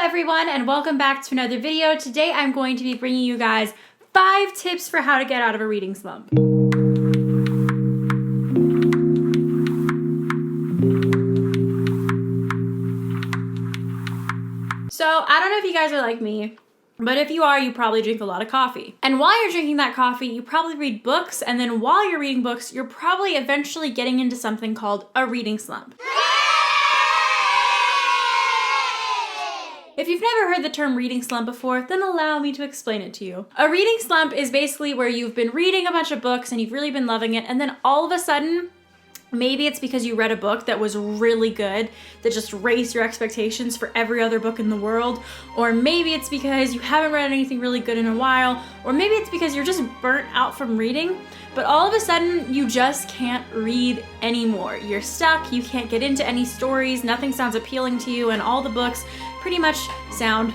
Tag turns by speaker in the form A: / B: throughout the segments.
A: everyone, and welcome back to another video. Today I'm going to be bringing you guys 5 tips for how to get out of a reading slump. So I don't know if you guys are like me, but if you are, you probably drink a lot of coffee. And while you're drinking that coffee, you probably read books, and then while you're reading books, you're probably eventually getting into something called a reading slump. If you've never heard the term reading slump before, then allow me to explain it to you. A reading slump is basically where you've been reading a bunch of books and you've really been loving it, and then all of a sudden, maybe it's because you read a book that was really good, that just raised your expectations for every other book in the world, or maybe it's because you haven't read anything really good in a while, or maybe it's because you're just burnt out from reading, but all of a sudden you just can't read anymore. You're stuck, you can't get into any stories, nothing sounds appealing to you, and all the books pretty much sound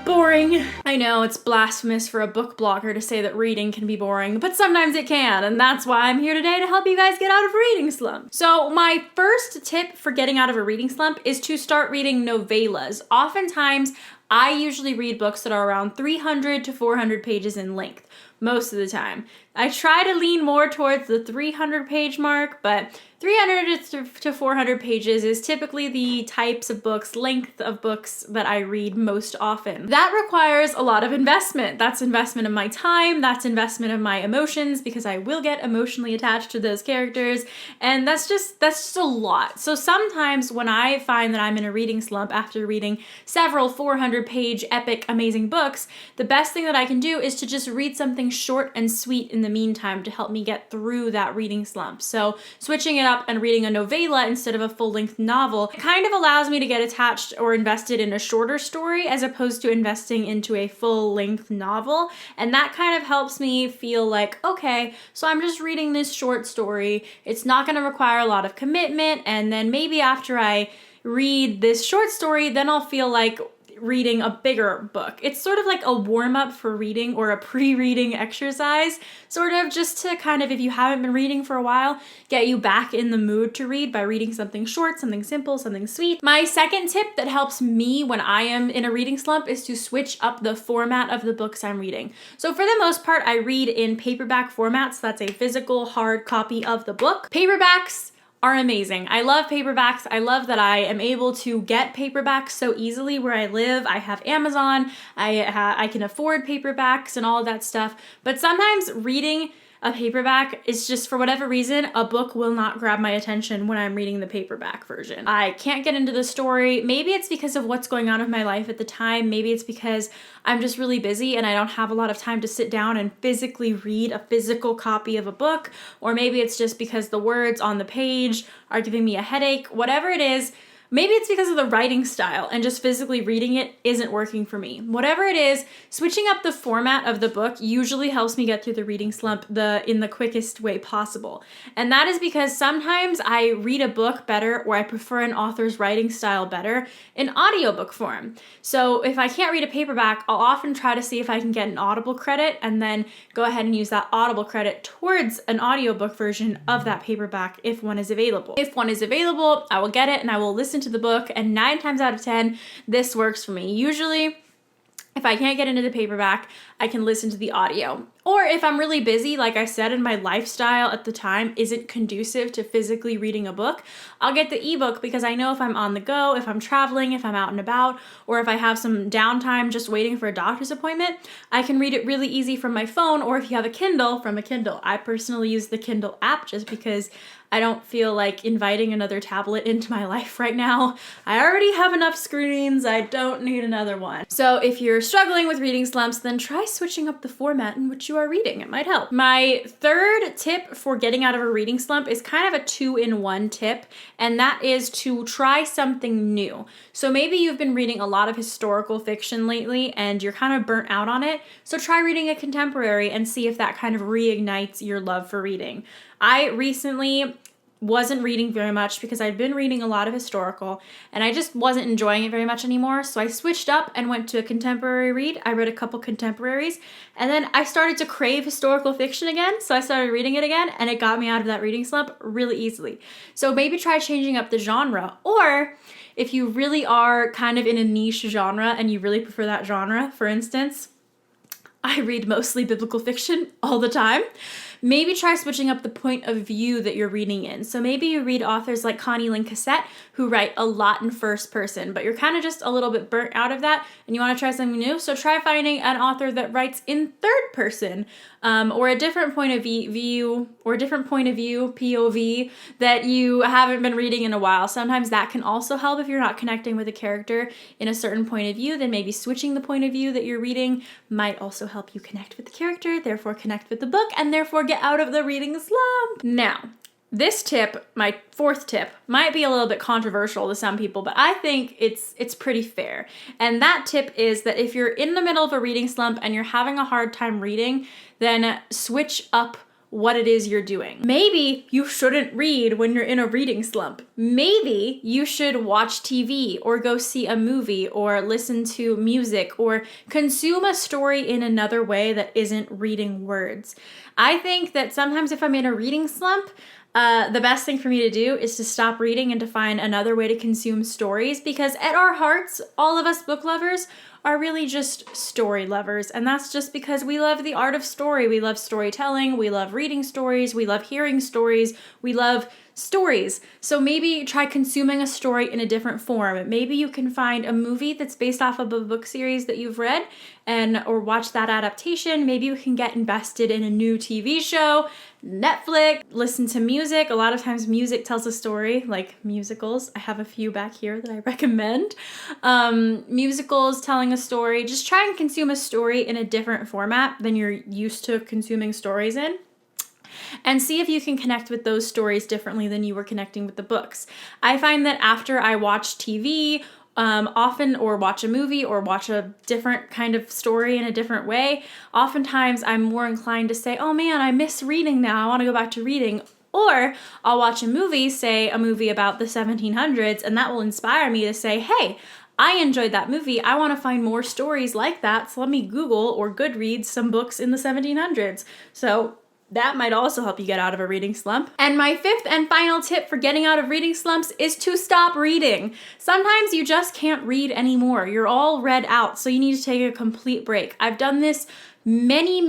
A: boring. I know it's blasphemous for a book blogger to say that reading can be boring, but sometimes it can, and that's why I'm here today to help you guys get out of a reading slump. So my first tip for getting out of a reading slump is to start reading novellas. Oftentimes, I usually read books that are around 300 to 400 pages in length, most of the time. I try to lean more towards the 300 page mark, but 300 to 400 pages is typically the types of books, length of books that I read most often. That requires a lot of investment. That's investment of my time, that's investment of my emotions, because I will get emotionally attached to those characters, and that's just a lot. So sometimes when I find that I'm in a reading slump after reading several 400-page epic amazing books, the best thing that I can do is to just read something short and sweet in the meantime to help me get through that reading slump. So switching it up and reading a novella instead of a full-length novel kind of allows me to get attached or invested in a shorter story as opposed to investing into a full-length novel. And that kind of helps me feel like, okay, so I'm just reading this short story. It's not going to require a lot of commitment, and then maybe after I read this short story, then I'll feel like reading a bigger book. It's sort of like a warm-up for reading, or a pre-reading exercise, sort of just to kind of, if you haven't been reading for a while, get you back in the mood to read by reading something short, something simple, something sweet. My second tip that helps me when I am in a reading slump is to switch up the format of the books I'm reading. So for the most part, I read in paperback format, so that's a physical hard copy of the book. Paperbacks are amazing. I love paperbacks. I love that I am able to get paperbacks so easily where I live. I have Amazon, I can afford paperbacks and all of that stuff, but sometimes reading a paperback is just, for whatever reason, a book will not grab my attention when I'm reading the paperback version. I can't get into the story. Maybe it's because of what's going on in my life at the time. Maybe it's because I'm just really busy and I don't have a lot of time to sit down and physically read a physical copy of a book. Or maybe it's just because the words on the page are giving me a headache. Whatever it is, maybe it's because of the writing style and just physically reading it isn't working for me. Whatever it is, switching up the format of the book usually helps me get through the reading slump in the quickest way possible. And that is because sometimes I read a book better, or I prefer an author's writing style better, in audiobook form. So if I can't read a paperback, I'll often try to see if I can get an Audible credit and then go ahead and use that Audible credit towards an audiobook version of that paperback if one is available. If one is available, I will get it and I will listen to the book, and 9 times out of 10, this works for me. Usually, if I can't get into the paperback, I can listen to the audio. Or if I'm really busy, like I said, and my lifestyle at the time isn't conducive to physically reading a book, I'll get the ebook, because I know if I'm on the go, if I'm traveling, if I'm out and about, or if I have some downtime just waiting for a doctor's appointment, I can read it really easy from my phone, or if you have a Kindle, from a Kindle. I personally use the Kindle app just because I don't feel like inviting another tablet into my life right now. I already have enough screens, I don't need another one. So if you're struggling with reading slumps, then try switching up the format in which you are reading. It might help. My third tip for getting out of a reading slump is kind of a 2-in-1 tip, and that is to try something new. So maybe you've been reading a lot of historical fiction lately and you're kind of burnt out on it, so try reading a contemporary and see if that kind of reignites your love for reading. I recently wasn't reading very much because I'd been reading a lot of historical and I just wasn't enjoying it very much anymore. So I switched up and went to a contemporary read. I read a couple contemporaries and then I started to crave historical fiction again. So I started reading it again and it got me out of that reading slump really easily. So maybe try changing up the genre, or if you really are kind of in a niche genre and you really prefer that genre, for instance, I read mostly biblical fiction all the time. Maybe try switching up the point of view that you're reading in. So maybe you read authors like Connie Lynn Cassette, who write a lot in first person, but you're kind of just a little bit burnt out of that and you want to try something new. So try finding an author that writes in third person, or a different point of view, or a different point of view, POV, that you haven't been reading in a while. Sometimes that can also help if you're not connecting with a character in a certain point of view. Then maybe switching the point of view that you're reading might also help you connect with the character, therefore connect with the book, and therefore get out of the reading slump. Now, this tip, my fourth tip, might be a little bit controversial to some people, but I think it's pretty fair. And that tip is that if you're in the middle of a reading slump and you're having a hard time reading, then switch up what it is you're doing. Maybe you shouldn't read when you're in a reading slump. Maybe you should watch TV or go see a movie or listen to music or consume a story in another way that isn't reading words. I think that sometimes if I'm in a reading slump, the best thing for me to do is to stop reading and to find another way to consume stories, because at our hearts, all of us book lovers are really just story lovers. And that's just because we love the art of story. We love storytelling. We love reading stories. We love hearing stories. We love stories. So maybe try consuming a story in a different form. Maybe you can find a movie that's based off of a book series that you've read or watch that adaptation. Maybe you can get invested in a new TV show, Netflix, listen to music. A lot of times music tells a story, like musicals. I have a few back here that I recommend. Musicals telling a story. Just try and consume a story in a different format than you're used to consuming stories in, and see if you can connect with those stories differently than you were connecting with the books. I find that after I watch TV, often, or watch a movie or watch a different kind of story in a different way, oftentimes I'm more inclined to say, oh man, I miss reading now, I want to go back to reading. Or I'll watch a movie, say a movie about the 1700s, and that will inspire me to say, hey, I enjoyed that movie. I want to find more stories like that, so let me Google or Goodreads some books in the 1700s. So that might also help you get out of a reading slump. And my fifth and final tip for getting out of reading slumps is to stop reading. Sometimes you just can't read anymore. You're all read out, so you need to take a complete break. I've done this many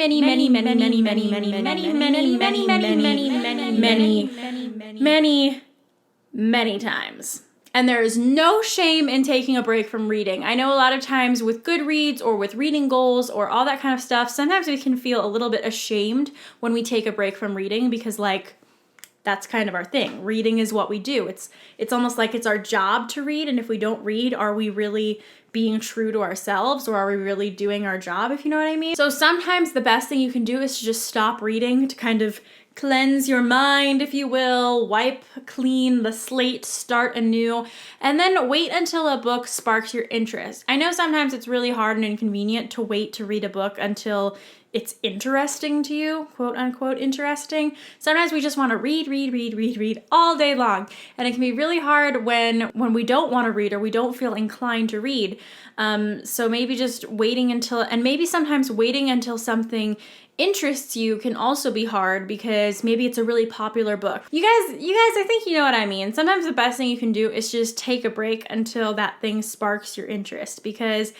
A: times. And there is no shame in taking a break from reading. I know a lot of times with Goodreads or with reading goals or all that kind of stuff, sometimes we can feel a little bit ashamed when we take a break from reading because, like, that's kind of our thing. Reading is what we do. It's almost like it's our job to read, and if we don't read, are we really being true to ourselves, or are we really doing our job, if you know what I mean? So sometimes the best thing you can do is to just stop reading, to kind of cleanse your mind, if you will, wipe clean the slate, start anew, and then wait until a book sparks your interest. I know sometimes it's really hard and inconvenient to wait to read a book until it's interesting to you, quote unquote interesting. Sometimes we just want to read all day long. And it can be really hard when we don't want to read or we don't feel inclined to read. So maybe just waiting until, and maybe sometimes waiting until something interests you can also be hard because maybe it's a really popular book. You guys, I think you know what I mean. Sometimes the best thing you can do is just take a break until that thing sparks your interest, because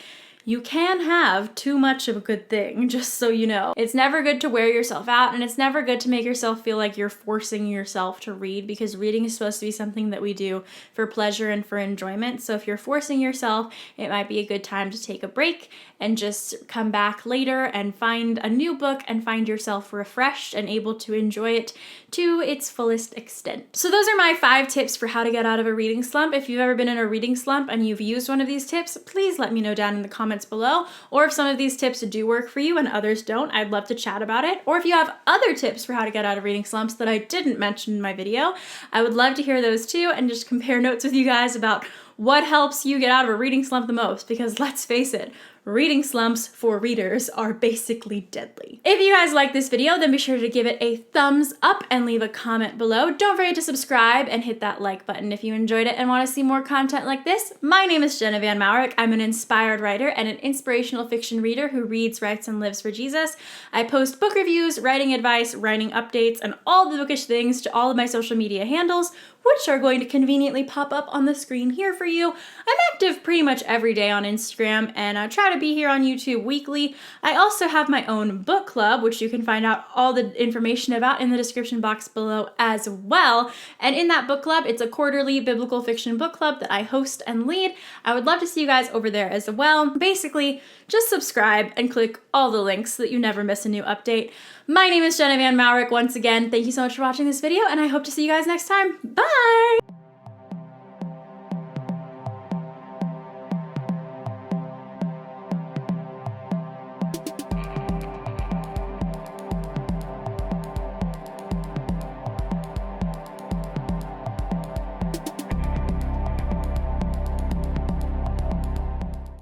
A: you can have too much of a good thing, just so you know. It's never good to wear yourself out, and it's never good to make yourself feel like you're forcing yourself to read, because reading is supposed to be something that we do for pleasure and for enjoyment. So if you're forcing yourself, it might be a good time to take a break and just come back later and find a new book and find yourself refreshed and able to enjoy it to its fullest extent. So those are my 5 tips for how to get out of a reading slump. If you've ever been in a reading slump and you've used one of these tips, please let me know down in the comments below. Or if some of these tips do work for you and others don't, I'd love to chat about it. Or if you have other tips for how to get out of reading slumps that I didn't mention in my video, I would love to hear those too, and just compare notes with you guys about what helps you get out of a reading slump the most, because let's face it, reading slumps for readers are basically deadly. If you guys like this video, then be sure to give it a thumbs up and leave a comment below. Don't forget to subscribe and hit that like button if you enjoyed it and want to see more content like this. My name is Jenna Van Mourik. I'm an inspired writer and an inspirational fiction reader who reads, writes, and lives for Jesus. I post book reviews, writing advice, writing updates, and all the bookish things to all of my social media handles, which are going to conveniently pop up on the screen here for you. I'm active pretty much every day on Instagram, and I try to be here on YouTube weekly. I also have my own book club, which you can find out all the information about in the description box below as well. And in that book club, it's a quarterly biblical fiction book club that I host and lead. I would love to see you guys over there as well. Basically, just subscribe and click all the links so that you never miss a new update. My name is Jenna Van Mourik. Once again, thank you so much for watching this video, and I hope to see you guys next time. Bye!